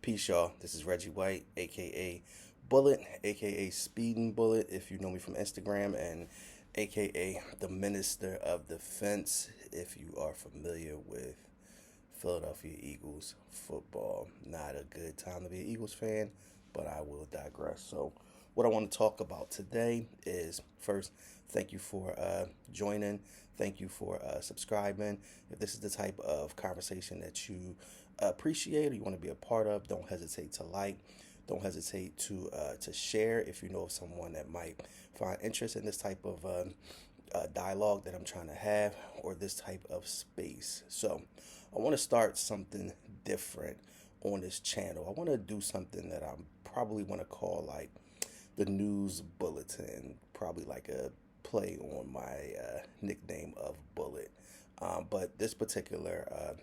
Peace, y'all. This is Reggie White, aka Bullet, aka Speeding Bullet, if you know me from Instagram, and aka the Minister of Defense, if you are familiar with Philadelphia Eagles football. Not a good time to be an Eagles fan, but I will digress. So, what I want to talk about today is first, thank you for joining. Thank you for subscribing. If this is the type of conversation that you appreciate or you want to be a part of, don't hesitate to like. Don't hesitate to share if you know of someone that might find interest in this type of dialogue that I'm trying to have or this type of space. So I want to start something different on this channel. I want to do something that I probably want to call like the news bulletin, probably like a play on my nickname of Bullet. But this particular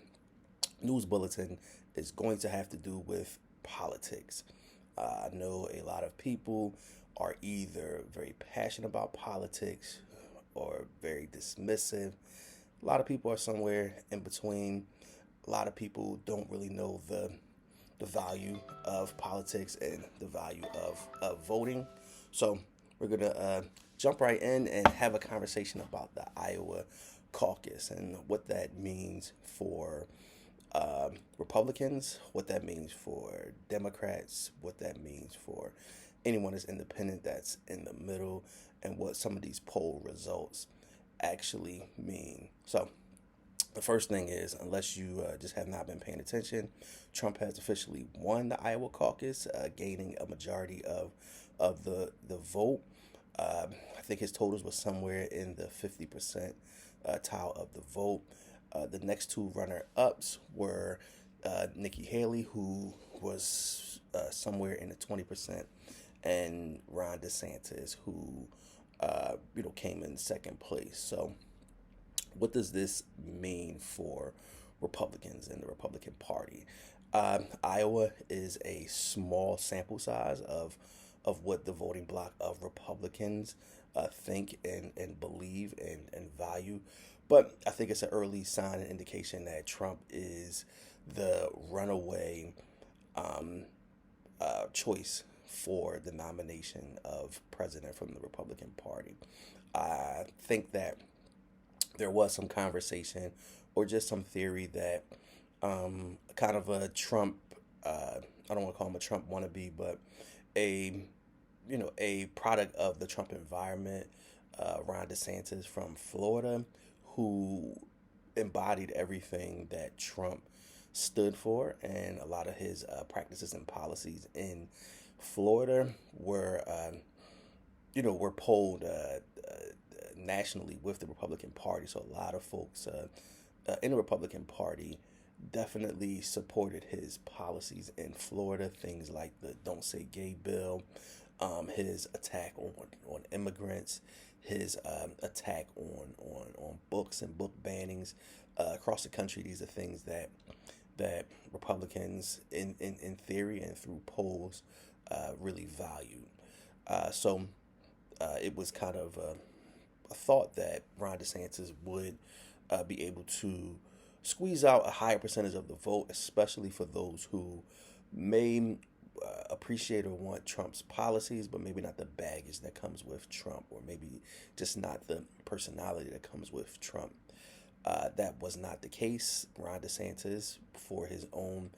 news bulletin is going to have to do with politics. I know a lot of people are either very passionate about politics or very dismissive. A lot of people are somewhere in between. A lot of people don't really know the value of politics and the value of voting. So we're gonna jump right in and have a conversation about the Iowa Caucus and what that means for Republicans, what that means for Democrats, what that means for anyone that's independent that's in the middle, and what some of these poll results actually mean. So, the first thing is, unless you just have not been paying attention, Trump has officially won the Iowa caucus, gaining a majority of the vote. I think his totals was somewhere in the 50% tile of the vote. The next two runner-ups were Nikki Haley, who was somewhere in the 20%, and Ron DeSantis, who came in second place. So, what does this mean for Republicans and the Republican Party? Iowa is a small sample size of what the voting bloc of Republicans think and believe and value. But I think it's an early sign and indication that Trump is the runaway choice for the nomination of president from the Republican Party. I think that there was some conversation or just some theory that kind of a Trump, I don't want to call him a Trump wannabe, but a a product of the Trump environment, Ron DeSantis from Florida, who embodied everything that Trump stood for, and a lot of his practices and policies in Florida were polled nationally with the Republican Party. So a lot of folks in the Republican Party definitely supported his policies in Florida. Things like the "Don't Say Gay" bill, his attack on immigrants, his attack on books and book bannings across the country. These are things that Republicans, in theory and through polls, really valued. So it was kind of a thought that Ron DeSantis would be able to squeeze out a higher percentage of the vote, especially for those who may appreciate or want Trump's policies, but maybe not the baggage that comes with Trump, or maybe just not the personality that comes with Trump. That was not the case. Ron DeSantis, for his own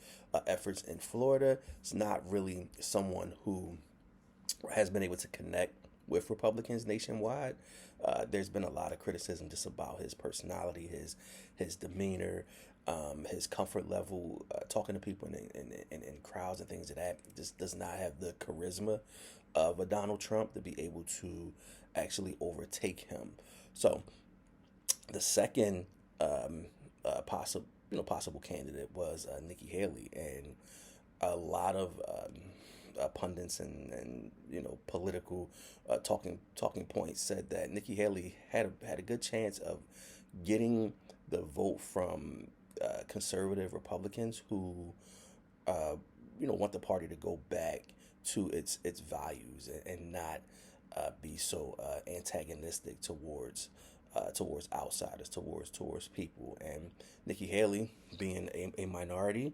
efforts in Florida, is not really someone who has been able to connect with Republicans nationwide. There's been a lot of criticism just about his personality, his demeanor, his comfort level, talking to people in crowds and things of that. Just does not have the charisma of a Donald Trump to be able to actually overtake him. So the second possible candidate was Nikki Haley, and a lot of pundits and political talking points said that Nikki Haley had a good chance of getting the vote from conservative Republicans who want the party to go back to its values and not be so antagonistic towards outsiders, towards people. And Nikki Haley, being a minority,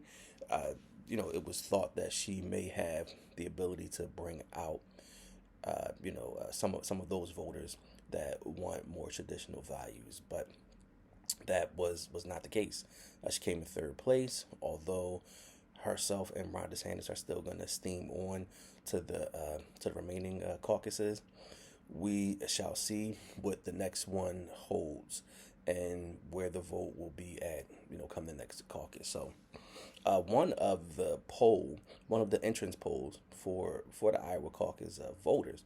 it was thought that she may have the ability to bring out, some of those voters that want more traditional values, but that was not the case. She came in third place, although herself and Ron DeSantis are still going to steam on to the remaining caucuses. We shall see what the next one holds and where the vote will be at, come the next caucus. So, one of the entrance polls for the Iowa caucus voters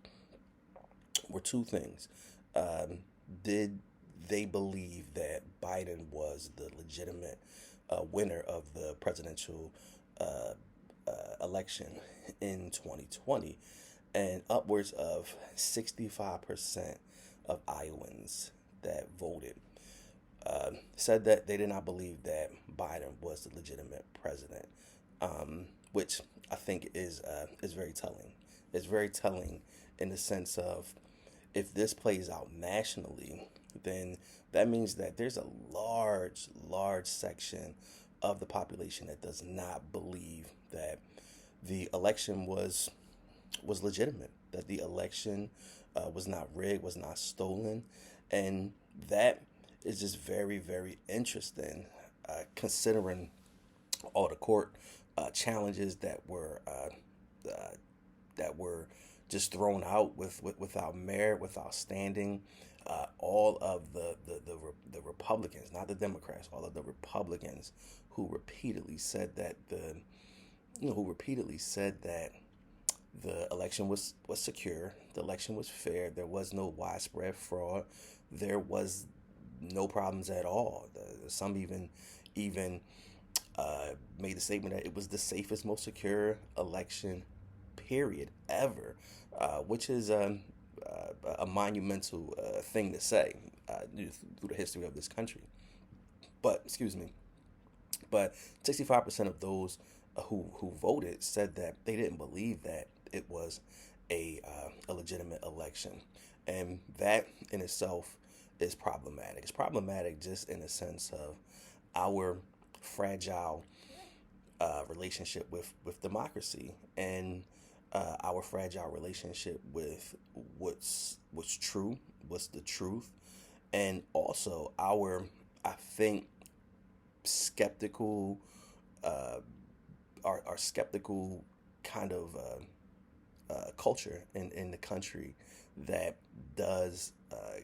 were two things. Did they believe that Biden was the legitimate winner of the presidential uh, election in 2020? And upwards of 65% of Iowans that voted said that they did not believe that Biden was the legitimate president, which I think is very telling. It's very telling in the sense of, if this plays out nationally, then that means that there's a large section of the population that does not believe that the election was legitimate, that the election was not rigged, was not stolen, and that is just very, very interesting, considering all the court challenges that were just thrown out without merit, without standing. All of the Republicans, not the Democrats, all of the Republicans who repeatedly said that the election was secure, the election was fair, there was no widespread fraud, there was no problems at all. Some even made the statement that it was the safest, most secure election, period, ever, which is a monumental thing to say through the history of this country. But excuse me, but 65% of those who voted said that they didn't believe that it was a legitimate election, and that in itself is problematic. It's problematic just in the sense of our fragile relationship with democracy, and our fragile relationship with what's true, what's the truth, and also I think, skeptical, our skeptical kind of culture in the country that does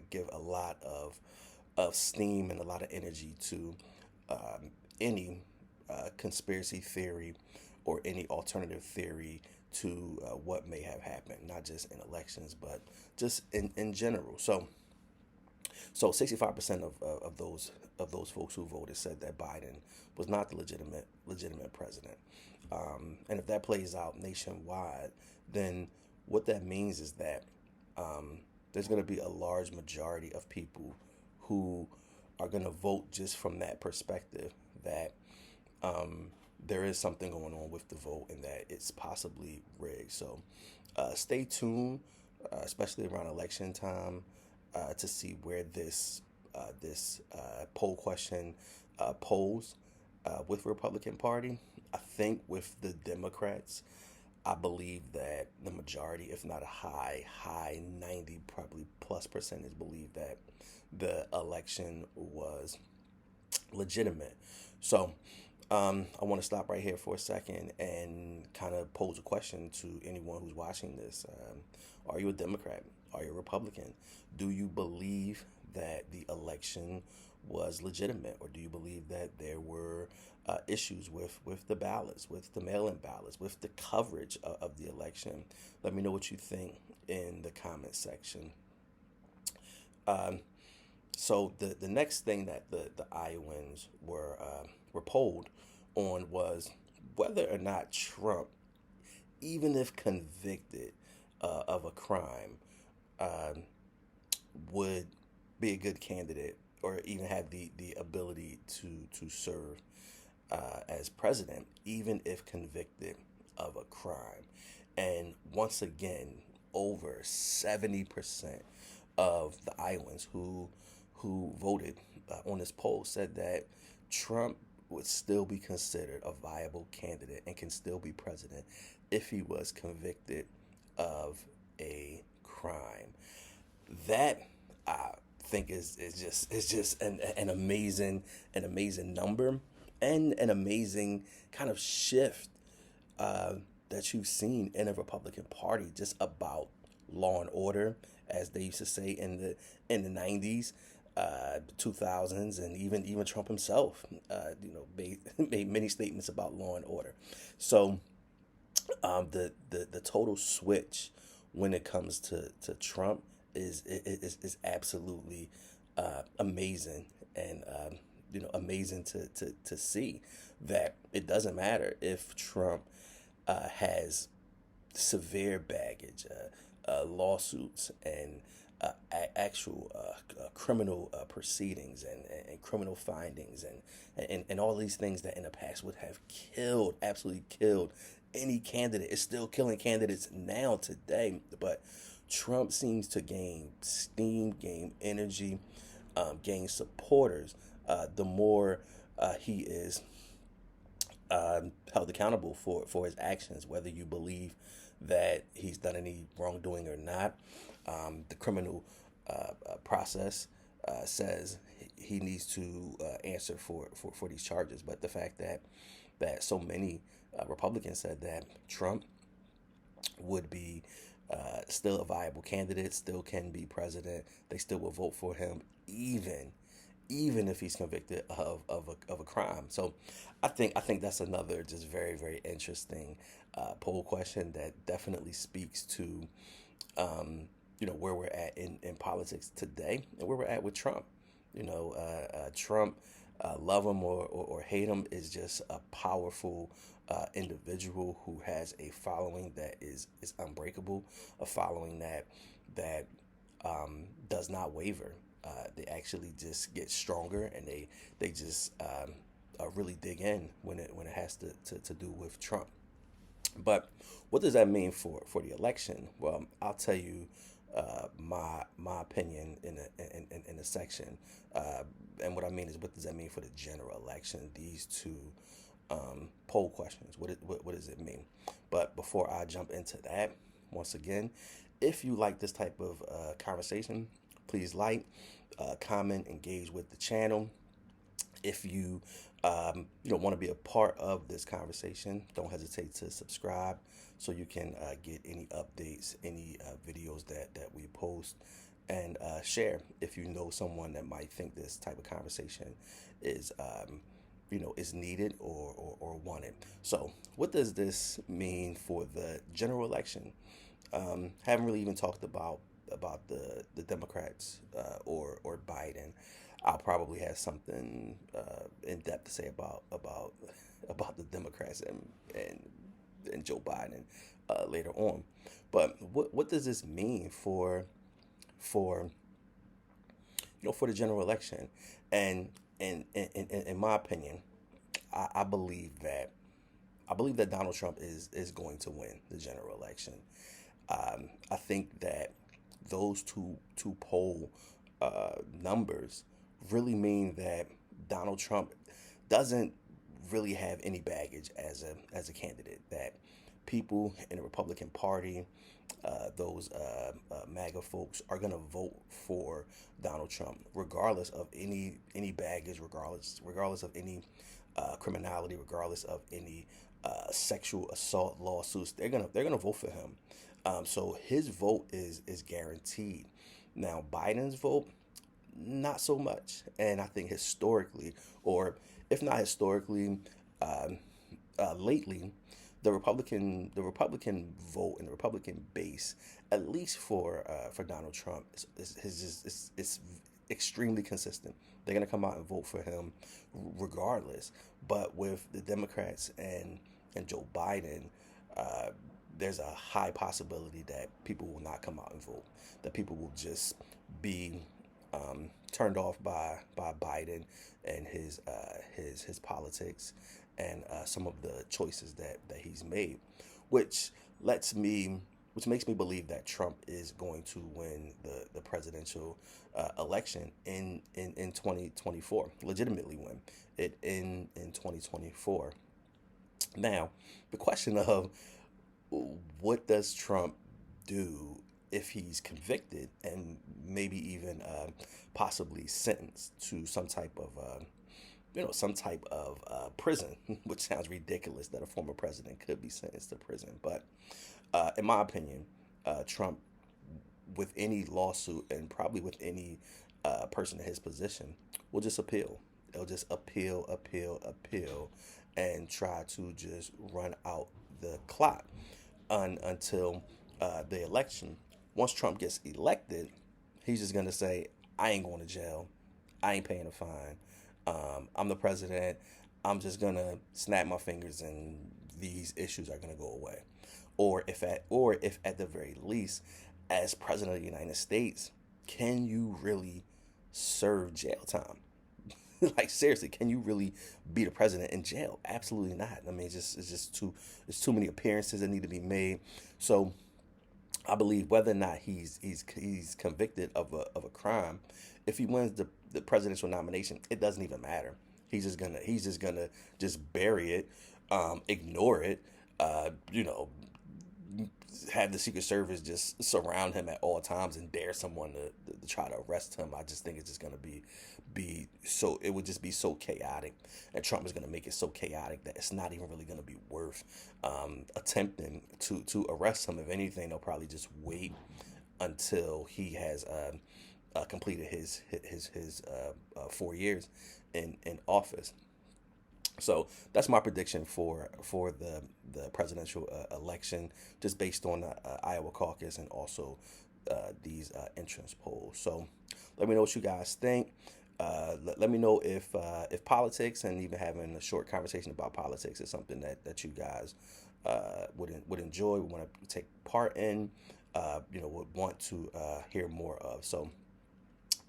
give a lot of steam and a lot of energy to any conspiracy theory or any alternative theory to what may have happened, not just in elections, but just in general. So 65% of those folks who voted said that Biden was not the legitimate president. And if that plays out nationwide, then what that means is that there's going to be a large majority of people who are going to vote just from that perspective, that there is something going on with the vote and that it's possibly rigged. So stay tuned, especially around election time, to see where this poll question polls with Republican Party. I think with the Democrats, I believe that the majority, if not a high 90, probably plus percentage, believe that the election was legitimate. So I want to stop right here for a second and kind of pose a question to anyone who's watching this. Are you a Democrat? Are you a Republican? Do you believe that the election was legitimate, or do you believe that there were issues with the ballots, with the mail-in ballots, with the coverage of the election? Let me know what you think in the comment section. So the next thing that the Iowans were polled on was whether or not Trump, even if convicted of a crime, would be a good candidate or even have the ability to serve as president, even if convicted of a crime. And once again, over 70% of the Iowans who voted on this poll said that Trump would still be considered a viable candidate and can still be president if he was convicted of a crime. That I think is just an amazing number and an amazing kind of shift uh, that you've seen in the Republican Party just about law and order, as they used to say in the '90s, 2000s, and even Trump himself, made made many statements about law and order. So the total switch when it comes to Trump is absolutely amazing, and amazing to see that it doesn't matter if Trump has severe baggage, lawsuits, and actual criminal proceedings, and criminal findings, and all these things that in the past would have killed, absolutely killed any candidate. It's still killing candidates now today, but Trump seems to gain steam, gain energy, gain supporters the more he is held accountable for his actions, whether you believe that he's done any wrongdoing or not. The criminal process says he needs to answer for these charges. But the fact that so many Republicans said that Trump would be still a viable candidate, still can be president, they still will vote for him, even if he's convicted of a crime. So I think that's another just very, very interesting poll question that definitely speaks to where we're at in politics today and where we're at with Trump. Trump, love him or hate him, is just a powerful individual who has a following that is unbreakable, a following that does not waver. They actually just get stronger, and they just really dig in when it has to do with Trump. But what does that mean for the election? Well, I'll tell you my opinion in a section. And what I mean is, what does that mean for the general election? These two poll questions. What does it mean? But before I jump into that, once again, if you like this type of conversation, please like, comment, engage with the channel. If you want to be a part of this conversation, don't hesitate to subscribe so you can get any updates, any videos that we post, and share if you know someone that might think this type of conversation is needed or wanted. So, what does this mean for the general election? Haven't really even talked about the Democrats or Biden. I'll probably have something in depth to say about the Democrats and Joe Biden later on. But what does this mean for the general election? And in my opinion, I believe that Donald Trump is going to win the general election. I think that those two poll numbers really mean that Donald Trump doesn't really have any baggage as a candidate. That people in the Republican Party, those MAGA folks, are gonna vote for Donald Trump regardless of any baggage, regardless of any criminality, regardless of any sexual assault lawsuits. They're gonna vote for him. So his vote is guaranteed. Now Biden's vote, not so much. And I think historically, or if not historically, lately, the Republican vote and the Republican base, at least for Donald Trump, is extremely consistent. They're gonna come out and vote for him regardless. But with the Democrats and Joe Biden, there's a high possibility that people will not come out and vote. That people will just be turned off by Biden and his politics and some of the choices that he's made, which lets me which makes me believe that Trump is going to win the presidential election in 2024, legitimately win it in 2024. Now, the question of what does Trump do if he's convicted and maybe even possibly sentenced to some type of prison, which sounds ridiculous that a former president could be sentenced to prison. But in my opinion, Trump, with any lawsuit and probably with any person in his position, will just appeal. They'll just appeal, and try to just run out the clock until the election. Once Trump gets elected, he's just gonna say, "I ain't going to jail. I ain't paying a fine. I'm the president. I'm just gonna snap my fingers and these issues are gonna go away." Or if at the very least, as president of the United States, can you really serve jail time? Like seriously, can you really be the president in jail? Absolutely not. I mean, it's too many appearances that need to be made. So I believe whether or not he's convicted of a crime, if he wins the presidential nomination, it doesn't even matter. He's just gonna just bury it, ignore it, you know, have the Secret Service just surround him at all times and dare someone to try to arrest him. I just think it's just gonna be so, it would just be so chaotic, and Trump is gonna make it so chaotic that it's not even really gonna be worth attempting to arrest him. If anything, they'll probably just wait until he has completed his 4 years in office. So that's my prediction for the presidential election, just based on the Iowa Caucus and also these entrance polls. So let me know what you guys think. Let me know if politics and even having a short conversation about politics is something that you guys would enjoy, would want to take part in, would want to hear more of. So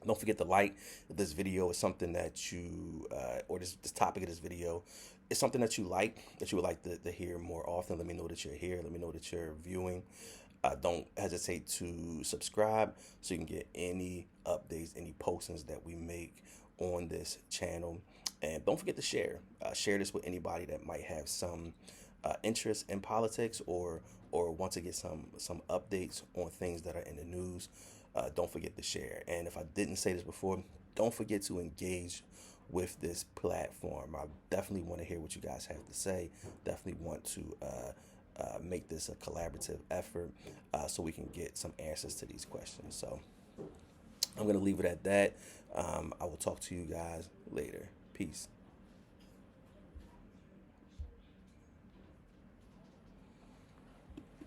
don't forget to like if this video is something that you, or this topic of this video is something that you like, that you would like to hear more often. Let me know that you're here. Let me know that you're viewing. Don't hesitate to subscribe so you can get any updates, any postings that we make on this channel. And don't forget to share. Share this with anybody that might have some interest in politics or want to get some updates on things that are in the news. Don't forget to share. And if I didn't say this before, don't forget to engage with this platform. I definitely want to hear what you guys have to say. Definitely want to make this a collaborative effort so we can get some answers to these questions. So I'm going to leave it at that. I will talk to you guys later. Peace.